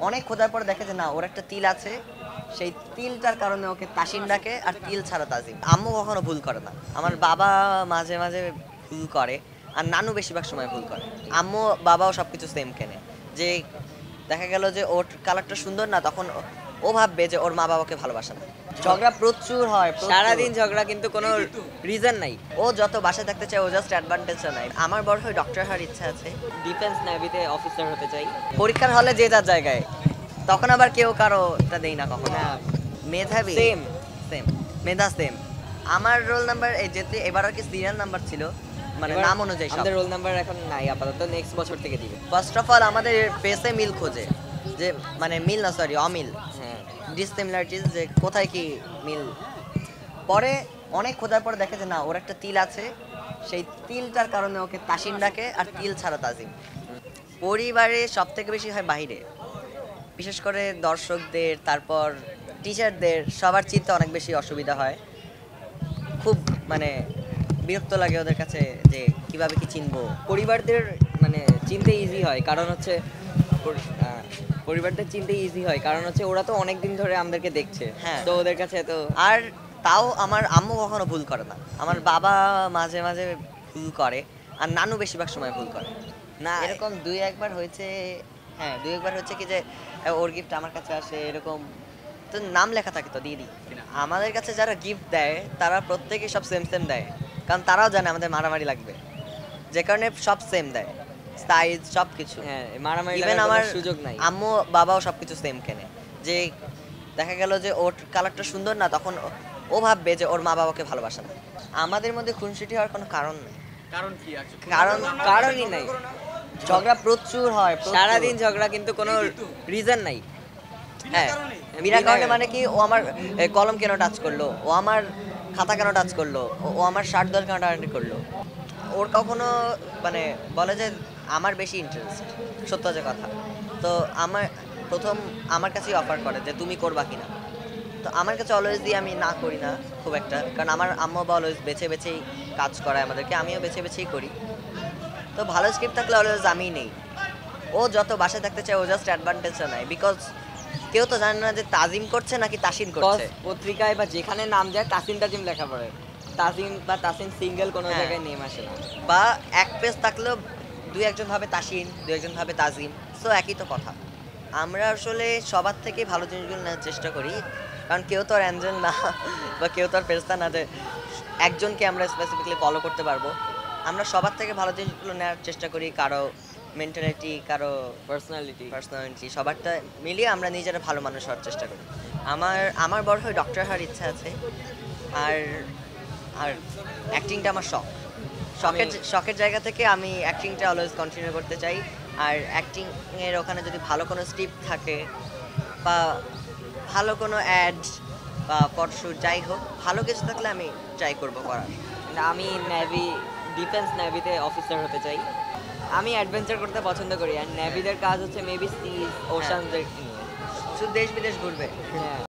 অনেক খোঁজার পর দেখে যে না ওর একটা তিল আছে, সেই তিলটার কারণে ওকে তাসিন ডাকে, আর তিল ছাড়া তাজিম। আম্মু কখনো ভুল করে না, আমার বাবা মাঝে মাঝে ভুল করে, আর নানু বেশিরভাগ সময় ভুল করে। আম্মু বাবাও সবকিছু সেম কেনে, যে দেখা গেল যে ওর কালারটা সুন্দর না, তখন ও ভাববে যে ওর মা বাবাকে ভালোবাসে না। ঝগড়া প্রচুর হয়, সারাদিন ঝগড়া, কিন্তু কোনো রিজন নাই। ও যত বাসায় থাকতে চায় ও জাস্ট অ্যাডভান্টেজটা নাই। আমার বড় হয়ে ডক্টর হওয়ার ইচ্ছা আছে, ডিফেন্স নেভিতে অফিসার হতে চাই। পরীক্ষার হলে যে যার জায়গায়, তখন আবার কেউ কারোটা দেই না কখনো। না, মেধাবী সেম। সেম, মেধা সেম। আমার রোল নাম্বার এই যেতে এবার আর কি সিরিয়াল নাম্বার ছিল, মানে নাম অনুযায়ী সব। আমাদের রোল নাম্বার এখন নাই আপাতত, নেক্সট বছর থেকে দিবে। ফার্স্ট অফ অল আমাদের ফেসে মিল খোঁজে, যে মানে মিল না, সরি অমিল, হ্যাঁ, ডিসিমিলারিটিস, যে কোথায় কি মিল। পরে অনেক খোঁজার পর দেখে যে না ওর একটা তিল আছে, সেই তিলটার কারণে ওকে তাসিন ডাকে, আর তিল ছাড়া তাজিম। পরিবারে সব থেকে বেশি হয় বাইরে, বিশেষ করে দর্শকদের, তারপর টিচারদের, সবার চিন্তা অনেক বেশি অসুবিধা হয়। খুব মানে বিরক্ত লাগে ওদের কাছে যে কিভাবে কি চিনবো। পরিবারদের মানে চিনতে ইজি হয়, কারণ হচ্ছে পরিবারদের চিনতে ইজি হয় কারণ হচ্ছে ওরা তো অনেক দিন ধরে আমাদেরকে দেখছে। হ্যাঁ। তো ওদের কাছে তো আর তাও আমার আম্মু কখনো ভুল করে না, আমার বাবা মাঝে মাঝে ভুল করে, আর নানু বেশিরভাগ সময় ভুল করে। না, এরকম দুই একবার হয়েছে, হ্যাঁ দুই একবার হচ্ছে কি যে ওর গিফট আমার কাছে আসে, এরকম তো নাম লেখা থাকে তো দিয়ে দিই। আমাদের কাছে যারা গিফট দেয় তারা প্রত্যেকেই সব সেম সেম দেয়, কারণ তারাও জানে আমাদের মারামারি লাগবে, যে কারণে সব সেম দেয়, সাইজ সব কিছু। হ্যাঁ, মারামারি ইভেন লাগার আমার কোনো সুযোগ নাই। আম্মু বাবাও সবকিছু সেম কেনে, যে দেখা গেল যে ওর কালারটা সুন্দর না, তখন ও ভাববে যে ওর মা বাবাকে ভালোবাসে না। আমাদের মধ্যে খুনসুটি হওয়ার কোনো কারণ নেই, কারণ কারণই নাই। ঝগড়া প্রচুর হয়, সারাদিন ঝগড়া, কিন্তু কোনো রিজন নাই। হ্যাঁ, বিনা কারণে, মানে কি ও আমার কলম কেন টাচ করলো, ও আমার খাতা কেন টাচ করলো, ও আমার শার্ট দল কেন টানাটানি করলো। ওর কখনো মানে বলে যে আমার বেশি ইন্টারেস্ট, সত্য যে কথা। তো আমার প্রথম আমার কাছেই অফার করে যে তুমি করবা কিনা। তো আমার কাছে অলওয়েজ দিয়ে আমি না করি না খুব একটা, কারণ আমার আম্মু বা অলওয়েজ বেছে বেছেই কাজ করায় আমাদেরকে, আমিও বেছে বেছেই করি। তো ভালো স্ক্রিপ্ট থাকলে অলওয়েজ আমিই নেই। ও যত বাসায় থাকতে চায় ও জাস্ট অ্যাডভান্টেজটা নেয়, বিকজ কেউ তো জানে না যে তাজিম করছে নাকি তাসিন করছে। পত্রিকায় বা যেখানে নাম যায় তাসিন তাজিম লেখা পড়ে, তাজিম বা তাসিন সিঙ্গেল কোনো হ্যাঁ। জায়গায় নেম আসে না। বা এক পেজ থাকলেও দুই একজন ভাবে তাসিন, দুই একজন ভাবে তাজিম, সো একই তো কথা। আমরা আসলে সবার থেকে ভালো জিনিসগুলো নেওয়ার চেষ্টা করি, কারণ কেউ তো আর অ্যাঞ্জেল না বা কেউ তো আর ফেরেশতা না যে একজনকে আমরা স্পেসিফিকলি ফলো করতে পারবো। আমরা সবার থেকে ভালো জিনিসগুলো নেওয়ার চেষ্টা করি, কারো মেন্টালিটি, কারো পার্সোনালিটি সবারটা মিলিয়ে আমরা নিজেরা ভালো মানুষ হওয়ার চেষ্টা করি। আমার বড় হয়ে ডক্টর হওয়ার ইচ্ছা আছে, আর আর অ্যাক্টিংটা আমার শখের জায়গা থেকে আমি অ্যাক্টিংটা অলওয়েজ কন্টিনিউ করতে চাই। আর অ্যাক্টিং এর ওখানে যদি ভালো কোনো স্ক্রিপ্ট থাকে, বা ভালো কোনো অ্যাড বা ফটোশুট যাই হোক, ভালো কিছু থাকলে আমি ট্রাই করব করার। আমি ডিফেন্স নেভিতে অফিসার হতে চাই। আমি অ্যাডভেঞ্চার করতে পছন্দ করি, আর নেভিদের কাজ হচ্ছে মেবি সিজ ওশানদের নিয়ে। শুধু দেশ বিদেশ ঘুরবে। হ্যাঁ।